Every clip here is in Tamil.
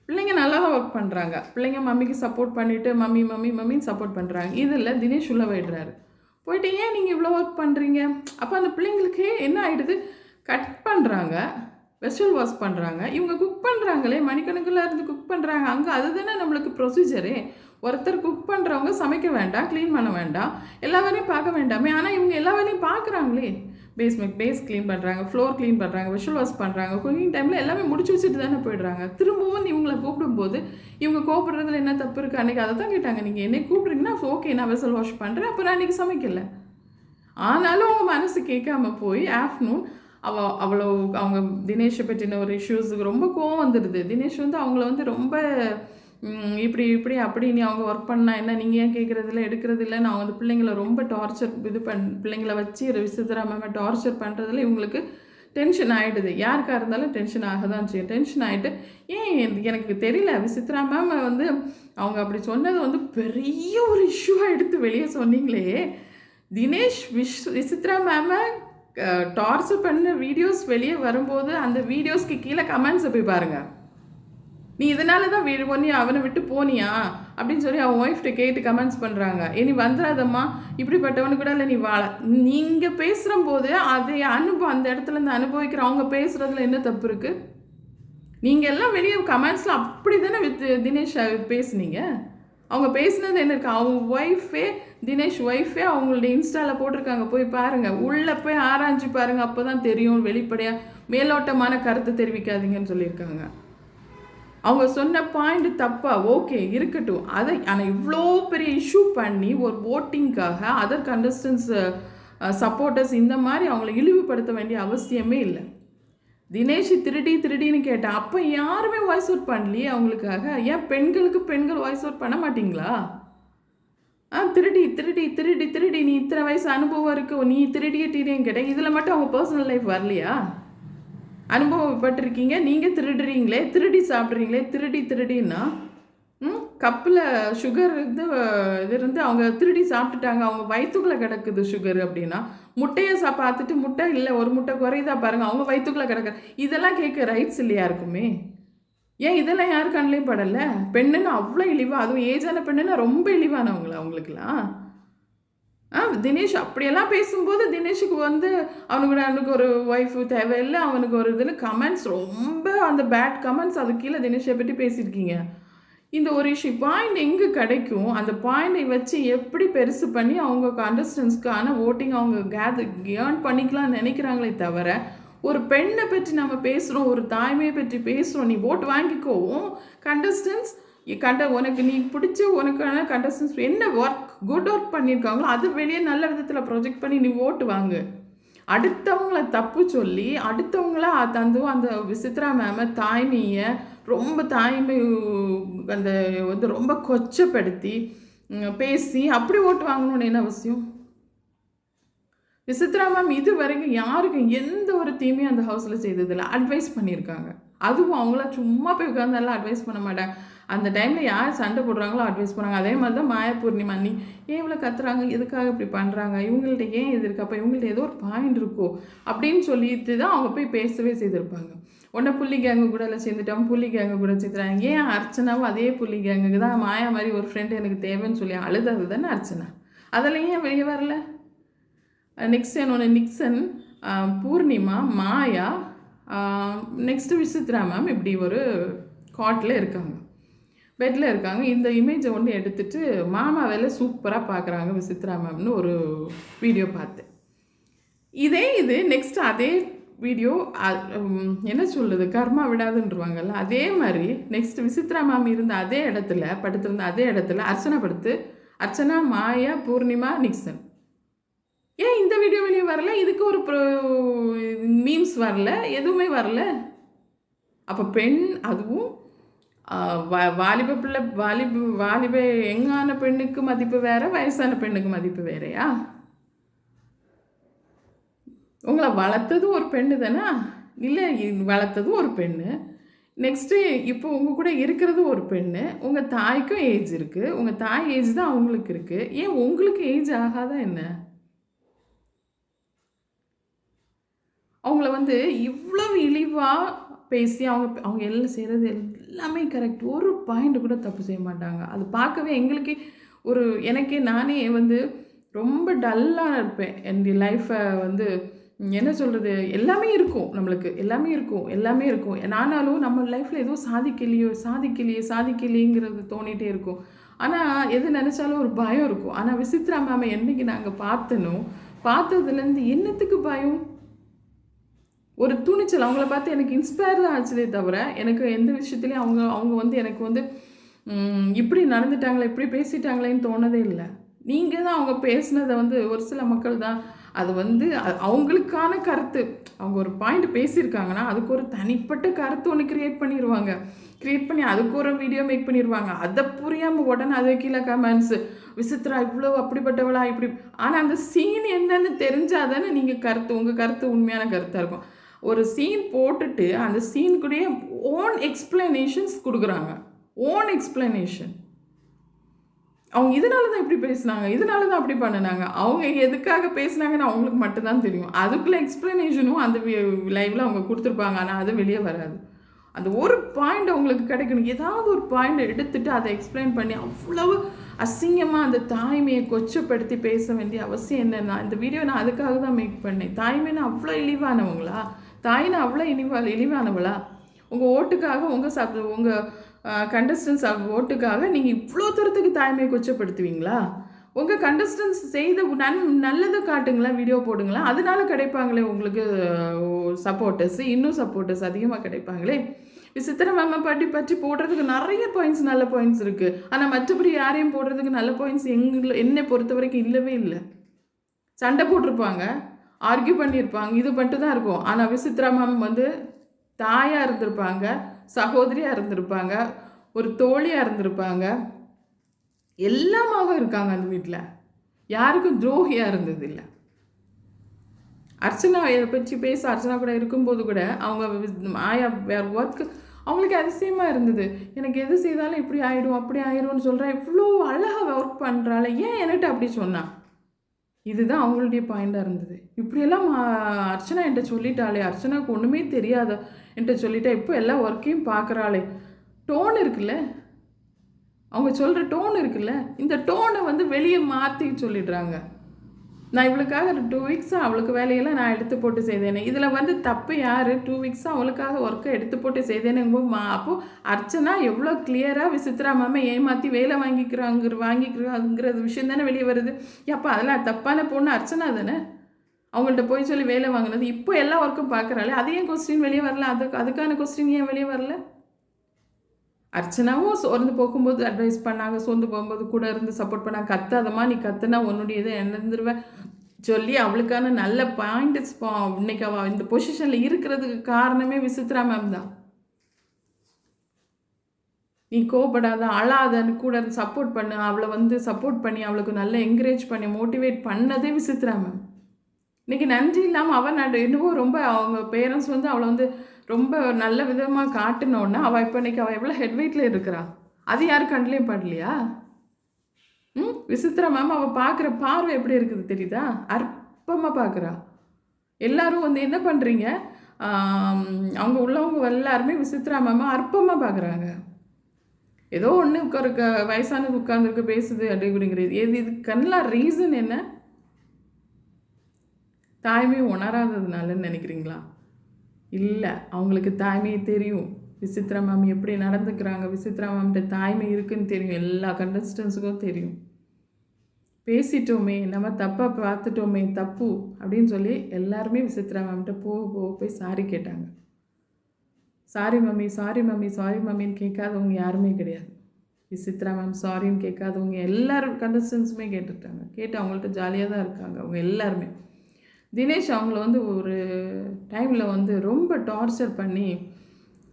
பிள்ளைங்க நல்லா தான் ஒர்க் பண்ணுறாங்க. பிள்ளைங்க மம்மிக்கு சப்போர்ட் பண்ணிவிட்டு மம்மி மம்மி மம்மின்னு சப்போர்ட் பண்ணுறாங்க. இதில் தினேஷ் உள்ள போயிடுறாரு. போயிட்டு ஏன் நீங்கள் இவ்வளோ ஒர்க் பண்ணுறீங்க? அப்போ அந்த பிள்ளைங்களுக்கு என்ன ஆகிடுது, கட் பண்ணுறாங்க, வெஜிடபிள் வாஷ் பண்ணுறாங்க, இவங்க குக் பண்ணுறாங்களே, மணிக்கணக்கில் இருந்து குக் பண்ணுறாங்க. அங்கே அதுதானே நம்மளுக்கு ப்ரொசீஜரே. ஒருத்தர் குக் பண்ணுறவங்க சமைக்க வேண்டாம், க்ளீன் பண்ண வேண்டாம், எல்லா வேலையும் பார்க்க வேண்டாமே. ஆனால் இவங்க எல்லா வேலையும் பார்க்குறாங்களே. பேஸ் க்ளீன் பண்ணுறாங்க, ஃப்ளோர் க்ளீன் பண்ணுறாங்க, வெஜிடபிள் வாஷ் பண்ணுறாங்க, குக்கிங் டைமில் எல்லாமே முடிச்சு வச்சுட்டு தானே போயிடுறாங்க. திரும்பவும் இவங்களை கூப்பிடும்போது இவங்க கூப்பிட்றதுல என்ன தப்பு இருக்குது? அன்றைக்கி அதை தான் கேட்டாங்க, நீங்கள் என்னை கூப்பிட்றீங்கன்னா ஓகே நான் வெசல் வாஷ் பண்ணுறேன், அப்போ நான் இன்றைக்கி சமைக்கலை. ஆனாலும் அவங்க மனசு கேட்காம போய் ஆஃப்டர்நூன் அவ்வளோ அவங்க தினேஷை பற்றின ஒரு இஷ்யூஸுக்கு ரொம்ப கோவம் வந்துடுது. தினேஷ் வந்து அவங்கள வந்து ரொம்ப இப்படி அப்படி நீ அவங்க ஒர்க் பண்ணால் என்ன, நீங்கள் ஏன் கேட்குறதில்ல எடுக்கிறதில்ல, நான் வந்து பிள்ளைங்கள ரொம்ப டார்ச்சர் பிள்ளைங்கள வச்சு விசித்திரா மேம் டார்ச்சர் பண்ணுறதுல இவங்களுக்கு டென்ஷன் ஆகிடுது. யாருக்காக இருந்தாலும் டென்ஷன் ஆக தான் செய்யும். டென்ஷன் ஆகிட்டு ஏன் எனக்கு தெரியல, விசித்ரா மேம் வந்து அவங்க அப்படி சொன்னது வந்து பெரிய ஒரு இஷ்யூவாக எடுத்து வெளியே சொன்னீங்களே. தினேஷ் விசித்ரா மேமை டார்ச்சர் பண்ண வீடியோஸ் வெளியே வரும்போது அந்த வீடியோஸ்க்கு கீழே கமெண்ட்ஸை போய் பாருங்கள். நீ இதனால தான் ஒன்னி அவனை விட்டு போனியா அப்படின்னு சொல்லி அவன் ஒய்ஃப்ட்ட கேட்டு கமெண்ட்ஸ் பண்ணுறாங்க. இனி வந்துடாதம்மா, இப்படிப்பட்டவனு கூட இல்லை, நீ வாழ. நீங்கள் பேசுகிற போது அதை அந்த இடத்துல இருந்து அனுபவிக்கிற அவங்க பேசுகிறதுல என்ன தப்பு இருக்குது? நீங்கள் எல்லாம் வெளியே கமெண்ட்ஸில் அப்படி தானே தினேஷ் பேசுனீங்க. அவங்க பேசுனது என்ன இருக்குது? அவங்க ஒய்ஃபே, தினேஷ் ஒய்ஃபே அவங்களுடைய இன்ஸ்டாவில் போட்டிருக்காங்க, போய் பாருங்கள், உள்ளே போய் ஆராய்ச்சி பாருங்கள், அப்போ தான் தெரியும். வெளிப்படையாக மேலோட்டமான கருத்து தெரிவிக்காதீங்கன்னு சொல்லியிருக்காங்க. அவங்க சொன்ன பாயிண்ட் தப்பா, ஓகே இருக்கட்டும். ஆனால் இவ்வளோ பெரிய இஷ்யூ பண்ணி ஒரு ஓட்டிங்காக அதர் கண்டஸ்டன்ஸ் சப்போர்ட்டர்ஸ் இந்த மாதிரி அவங்கள இழிவுபடுத்த வேண்டிய அவசியமே இல்லை. தினேஷ் திருடின்னு கேட்டேன், அப்போ யாருமே வாய்ஸ் அவுட் பண்ணலையே அவங்களுக்காக. ஏன் பெண்கள் வாய்ஸ் அவுட் பண்ண மாட்டிங்களா? திருடி நீ இத்தனை வயசு அனுபவம் இருக்கு, நீ திருடின்னு கேட்டேன். இதில் மட்டும் அவங்க பர்சனல் லைஃப் வரலையா? அனுபவப்பட்டிருக்கீங்க, நீங்கள் திருடுறீங்களே, திருடி சாப்பிட்றீங்களே. திருடின்னா கப்பில் சுகர் இருந்து அவங்க திருடி சாப்பிட்டுட்டாங்க, அவங்க வயிற்றுக்குள்ளே கிடக்குது சுகர் அப்படின்னா. முட்டையை பார்த்துட்டு முட்டை இல்லை, ஒரு முட்டை குறையுதா பாருங்கள், அவங்க வயிற்றுக்குள்ளே கிடக்கு. இதெல்லாம் கேட்க ரைட்ஸ் இல்லையா இருக்குமே? ஏன் இதெல்லாம் யாரு கண்ணிலையும் படலை? பெண்ணுன்னு அவ்வளோ இழிவா, அதுவும் ஏஜான பெண்ணுன்னா ரொம்ப இழிவானவங்களா அவங்களுக்குலாம்? தினேஷ் அப்படியெல்லாம் பேசும்போது தினேஷுக்கு வந்து அவனுக்கு ஒரு ஒய்ஃபு தேவையில்லை, அவனுக்கு ஒரு இதுன்னு கமெண்ட்ஸ் ரொம்ப அந்த பேட் கமெண்ட்ஸ் அது கீழே தினேஷை பற்றி பேசியிருக்கீங்க. இந்த ஒரு இஷ்யூ பாயிண்ட் எங்கே கிடைக்கும், அந்த பாயிண்டை வச்சு எப்படி பெருசு பண்ணி அவங்க கண்டஸ்டன்ஸ்க்கான ஓட்டிங் அவங்க ஏர்ன் பண்ணிக்கலாம்னு நினைக்கிறாங்களே தவிர, ஒரு பெண்ணை பற்றி நம்ம பேசுகிறோம், ஒரு தாய்மையை பற்றி பேசுகிறோம், நீ ஓட்டு வாங்கிக்கோவும் கண்டஸ்டன்ஸ் உனக்கு நீ பிடிச்ச உனக்கான கண்டஸ்டன்ஸ் என்ன குட் ஒர்க் பண்ணியிருக்காங்களோ அது வெளியே நல்ல விதத்தில் ப்ரொஜெக்ட் பண்ணி நீ ஓட்டு வாங்கு. அடுத்தவங்கள தப்பு சொல்லி அடுத்தவங்கள தந்தும் அந்த விசித்ரா மேம தாய்மையை ரொம்ப அந்த வந்து ரொம்ப கொச்சப்படுத்தி பேசி அப்படி ஓட்டு வாங்கணும்னு என்ன அவசியம்? விசித்ரா மேம் இது வரைக்கும் யாருக்கும் எந்த ஒரு தீமையும் அந்த ஹவுஸில் செய்ததில்லை. அட்வைஸ் பண்ணியிருக்காங்க. அதுவும் அவங்கள சும்மா போய் உட்கார்ந்தாலும் அட்வைஸ் பண்ண மாட்டாங்க. அந்த டைமில் யார் சண்டை போடுறாங்களோ அட்வைஸ் பண்ணாங்க. அதே மாதிரி தான் மாயா பூர்ணிமா, நீ ஏன் இவ்வளோ கத்துறாங்க, எதுக்காக இப்படி பண்ணுறாங்க, இவங்கள்ட்ட ஏன் இது இருக்கு, அப்போ இவங்கள்ட்ட ஏதோ ஒரு பாயிண்ட் இருக்கோ அப்படின்னு சொல்லிட்டு தான் அவங்க போய் பேசவே செய்திருப்பாங்க. உடனே புள்ளி கேங்கு கூட எல்லாம் சேர்ந்துட்டாங்க, புள்ளி கேங்கு கூட சேர்த்துறாங்க. ஏன் அர்ச்சனாவும் அதே புள்ளி கேங்குக்கு தான் மாயா மாதிரி ஒரு ஃப்ரெண்டு எனக்கு தேவைன்னு சொல்லி அழுதது தானே அர்ச்சனா. அதில் ஏன் வெளியே வரல? நெக்ஸ்ட் என்னோட நிக்சன், பூர்ணிமா, மாயா, நெக்ஸ்ட்டு விசித்ரா மேம் இப்படி ஒரு காட்டில் இருக்காங்க, பெட்டில் இருக்காங்க. இந்த இமேஜை ஒன்று எடுத்துகிட்டு மாமா வேலை சூப்பராக பார்க்குறாங்க விசித்ரா மேம்னு ஒரு வீடியோ பார்த்தேன். இது நெக்ஸ்ட் அதே வீடியோ என்ன சொல்லுது, கர்மா விடாதுன்றவாங்கல்ல, அதே மாதிரி நெக்ஸ்ட் விசித்ரா மேம் இருந்த அதே இடத்துல படுத்திருந்த அதே இடத்துல அர்ச்சனா, மாயா, பூர்ணிமா, நிக்சன். ஏன் இந்த வீடியோ வெளியே வரல? இதுக்கு ஒரு மீம்ஸ் வரல, எதுவுமே வரல. அப்போ பெண், அதுவும் வாலிப யங்கான பெண்ணுக்கு மதிப்பு வேற, வயசான பெண்ணுக்கு மதிப்பு வேறையா? உங்களை வளர்த்ததும் ஒரு பெண்ணு தானே? இல்லை, வளர்த்ததும் ஒரு பெண்ணு. நெக்ஸ்ட்டு இப்போ உங்கள் கூட இருக்கிறது ஒரு பெண்ணு. உங்கள் தாய்க்கும் ஏஜ் இருக்குது, உங்கள் தாய் ஏஜ் தான் அவங்களுக்கு இருக்குது. ஏன் உங்களுக்கு ஏஜ் ஆகாதா என்ன? அவங்கள வந்து இவ்வளவு இழிவாக பேசி அவங்க அவங்க எல்லாம் செய்கிறது எல்லாமே கரெக்ட். ஒரு பாயிண்ட் கூட தப்பு செய்ய மாட்டாங்க. அது பார்க்கவே எங்களுக்கே எனக்கே நானே வந்து ரொம்ப டல்லாக இருப்பேன். என்னுடைய லைஃப்பை வந்து என்ன சொல்கிறது, எல்லாமே இருக்கும் நம்மளுக்கு, எல்லாமே இருக்கும், எல்லாமே இருக்கும். ஆனாலும் நம்ம லைஃப்பில் எதுவும் சாதிக்கலையேங்கிறது தோணிகிட்டே இருக்கும். ஆனால் எது நினச்சாலும் ஒரு பயம் இருக்கும். ஆனால் விசித்ரா மேமை என்றைக்கு நாங்கள் பார்த்ததுலேருந்து என்னத்துக்கு பயம், ஒரு துணிச்சல். அவங்கள பார்த்து எனக்கு இன்ஸ்பயர் தான் ஆச்சுதே தவிர எனக்கு எந்த விஷயத்துலையும் அவங்க வந்து எனக்கு வந்து இப்படி நடந்துட்டாங்களே, இப்படி பேசிட்டாங்களேன்னு தோணதே இல்லை. நீங்கள் தான் அவங்க பேசுனதை வந்து ஒரு சில மக்கள் தான் அது வந்து அவங்களுக்கான கருத்து, அவங்க ஒரு பாயிண்ட் பேசியிருக்காங்கன்னா அதுக்கு ஒரு தனிப்பட்ட கருத்து ஒன்று க்ரியேட் பண்ணி அதுக்கு ஒரு வீடியோ மேக் பண்ணிடுவாங்க. அதை புரியாமல் உடனே அதை கீழே கமெண்ட்ஸு, விசித்ரா இவ்வளோ அப்படிப்பட்டவளா இப்படி. ஆனால் அந்த சீன் என்னன்னு தெரிஞ்சால் தானே நீங்கள் உங்கள் கருத்து உண்மையான கருத்தாக இருக்கும். ஒரு சீன் போட்டுட்டு அந்த சீனுக்குடைய ஓன் எக்ஸ்பிளனேஷன்ஸ் கொடுக்குறாங்க. Own explanation. அவங்க இதனால தான் இப்படி பேசினாங்க, இதனால தான் அப்படி பண்ணினாங்க, அவங்க எதுக்காக பேசினாங்கன்னு அவங்களுக்கு மட்டும்தான் தெரியும். அதுக்குள்ளே எக்ஸ்பிளனேஷனும் அந்த லைவில் அவங்க கொடுத்துருப்பாங்க. ஆனால் அது வெளியே வராது. அந்த ஒரு பாயிண்ட் அவங்களுக்கு கிடைக்கணும். ஏதாவது ஒரு பாயிண்ட் எடுத்துகிட்டு அதை எக்ஸ்பிளைன் பண்ணி அவ்வளவு அசிங்கமாக அந்த தாய்மையை கொச்சப்படுத்தி பேச வேண்டிய அவசியம் என்னென்னா, இந்த வீடியோ நான் அதுக்காக தான் மேக் பண்ணேன். தாய்மைன்னா அவ்வளோ இழிவானவங்களா? தாய்னா அவ்வளோ இழிவானவளா? உங்கள் ஓட்டுக்காக உங்கள் கண்டஸ்டன்ஸ் ஓட்டுக்காக நீங்கள் இவ்வளோ தூரத்துக்கு தாய்மையை கொச்சப்படுத்துவீங்களா? உங்கள் கண்டஸ்டன்ஸ் செய்த நல்லதை காட்டுங்களா, வீடியோ போடுங்களா, அதனால கிடைப்பாங்களே உங்களுக்கு சப்போர்ட்டர்ஸ், இன்னும் சப்போர்ட்டர்ஸ் அதிகமாக கிடைப்பாங்களே. விசித்திர மேமை பற்றி போடுறதுக்கு நிறைய பாயிண்ட்ஸ், நல்ல பாயிண்ட்ஸ் இருக்குது. ஆனால் மற்றபடி யாரையும் போடுறதுக்கு நல்ல பாயிண்ட்ஸ் என்னை பொறுத்த வரைக்கும் இல்லவே இல்லை. சண்டை போட்டிருப்பாங்க, ஆர்கியூ பண்ணியிருப்பாங்க, இது மட்டும் தான் இருக்கும். ஆனால் விசித்ரா மேம் வந்து தாயாக இருந்திருப்பாங்க, சகோதரியாக இருந்திருப்பாங்க, ஒரு தோழியாக இருந்திருப்பாங்க, எல்லாமாக இருக்காங்க அந்த வீட்டில். யாருக்கும் துரோகியாக இருந்ததில்லை. அர்ச்சனா பற்றி அர்ச்சனா கூட இருக்கும்போது கூட அவங்க ஆயா வேறு ஒர்க்கு அவங்களுக்கு அதிசயமாக இருந்தது. எனக்கு எது செய்தாலும் இப்படி ஆகிடும் அப்படி ஆகிடும்னு சொல்கிறேன், இவ்வளோ அழகாக ஒர்க் பண்ணுறாள், ஏன் என்கிட்ட அப்படி சொன்னான்? இதுதான் அவங்களுடைய பாயிண்டாக இருந்தது. இப்படியெல்லாம் அர்ச்சனா என்கிட்ட சொல்லிட்டாளே, அர்ச்சனாவுக்கு ஒன்றுமே தெரியாத என்கிட்ட சொல்லிட்டா, இப்போ எல்லா ஒர்க்கையும் பார்க்குறாளே. டோன் இருக்குல்ல, அவங்க சொல்கிற டோன் இருக்குல்ல, இந்த டோனை வந்து வெளியே மாற்றி சொல்லிடுறாங்க. நான் இவளுக்காக 2 வீக்ஸாக அவளுக்கு வேலையெல்லாம் நான் எடுத்து போட்டு செய்தேனே, இதில் வந்து தப்பு யார்? 2 வீக்ஸாக அவளுக்காக ஒர்க்கை எடுத்து போட்டு செய்தேனுங்கும்போது அப்போது அர்ச்சனா எவ்வளோ கிளியராக விசித்ரா மேமை ஏமாற்றி வேலை வாங்கிக்கிறாங்கிறது விஷயம் தானே வெளியே வருது. அப்போ அதெல்லாம் தப்பான பொண்ணு அர்ச்சனா தானே, அவங்கள்ட்ட போய் சொல்லி வேலை வாங்கினது. இப்போ எல்லா ஒர்க்கும் பார்க்குறாளே, அது ஏன் கொஸ்டின் வெளியே வரல? அதுக்கான கொஸ்டின் ஏன் வெளியே வரல? அர்ச்சனாவும் சோர்ந்து போகும்போது அட்வைஸ் பண்ணாங்க, சோர்ந்து போகும்போது கூட இருந்து சப்போர்ட் பண்ணாங்க. கத்தாதம்மா, நீ கத்துனா உன்னுடைய இதை இழந்துருவேன் சொல்லி அவளுக்கான நல்ல பாயிண்ட்ஸ் இன்னைக்கு அவள் இந்த பொசிஷனில் இருக்கிறதுக்கு காரணமே விசித்ரா மேம் தான். நீ கோபப்படாத, அழாதன்னு கூட இருந்து சப்போர்ட் பண்ணு, அவளை வந்து சப்போர்ட் பண்ணி அவளுக்கு நல்லா என்கரேஜ் பண்ணி மோட்டிவேட் பண்ணதே விசித்ரா மேம். இன்றைக்கி நன்றி இல்லாமல் அவள் என்னவோ ரொம்ப அவங்க பேரண்ட்ஸ் வந்து அவளை வந்து ரொம்ப நல்ல விதமாக காட்டினோன்னா அவள் இப்போ இன்றைக்கி அவள் எவ்வளோ ஹெட்வெயிட்டில் இருக்கிறா, அது யாரும் கண்ட்லேயும் படலையா? விசித்ரா மேம் அவள் பார்க்குற பார்வை எப்படி இருக்குது தெரியுதா? அற்பமாக பார்க்குறா. எல்லாரும் வந்து என்ன பண்ணுறீங்க, அவங்க உள்ளவங்க எல்லாருமே விசித்ரா மேம் அற்பமாக பார்க்குறாங்க. ஏதோ ஒன்று ஒரு வயசானது உட்காந்துருக்கு பேசுது அப்படிங்கிறது இது கண்ணெலாம் ரீசன் என்ன? தாய்மையை உணராததுனாலன்னு நினைக்கிறீங்களா? இல்லை, அவங்களுக்கு தாய்மையை தெரியும். விசித்ரா மேம் எப்படி நடந்துக்கிறாங்க, விசித்ரா மேம்கிட்ட தாய்மை இருக்குன்னு தெரியும், எல்லா கண்டஸ்டன்ஸுக்கும் தெரியும். பேசிட்டோமே, நம்ம தப்பாக பார்த்துட்டோமே, தப்பு அப்படின்னு சொல்லி எல்லாருமே விசித்ரா மேம்கிட்ட போய் சாரி கேட்டாங்க. Sorry mummy, sorry mummy, sorry மம்மின்னு கேட்காதவங்க யாருமே கிடையாது. விசித்ரா மேம் சாரின்னு கேட்காதவங்க எல்லாரும் கண்டஸ்டன்ஸுமே கேட்டு அவங்கள்ட்ட ஜாலியாக தான் இருக்காங்க அவங்க எல்லாருமே. தினேஷ் அவங்கள வந்து ஒரு டைமில் வந்து ரொம்ப டார்ச்சர் பண்ணி,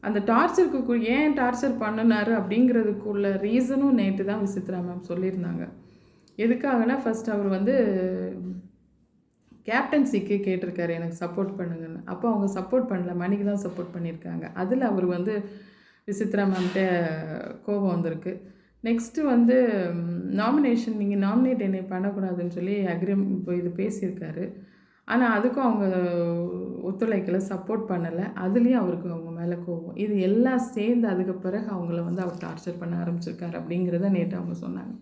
அந்த டார்ச்சருக்கு ஏன் டார்ச்சர் பண்ணினார் அப்படிங்கிறதுக்குள்ள ரீசனும் நேற்று தான் விசித்ரா மேம் சொல்லியிருந்தாங்க. எதுக்காகனா ஃபஸ்ட் அவர் வந்து கேப்டன்சிக்கு கேட்டிருக்காரு, எனக்கு சப்போர்ட் பண்ணுங்கன்னு. அப்போ அவங்க சப்போர்ட் பண்ணல, மணிக்கு தான் சப்போர்ட் பண்ணியிருக்காங்க. அதில் அவர் வந்து விசித்ரா மேம்கிட்ட கோபம் வந்திருக்கு. நெக்ஸ்ட்டு வந்து நாமினேஷன், நீங்கள் நாமினேட் என்னை பண்ணக்கூடாதுன்னு சொல்லி இப்போ இது பேசியிருக்காரு. ஆனால் அதுக்கும் அவங்க ஒத்துழைக்கலை, சப்போர்ட் பண்ணலை. அதுலேயும் அவருக்கு அவங்க மேலே கோவம். இது எல்லாம் சேர்ந்து அதுக்கு பிறகு அவங்கள வந்து அவர் டார்ச்சர் பண்ண ஆரம்பிச்சிருக்காரு அப்படிங்கிறத நேற்று அவங்க சொன்னாங்க.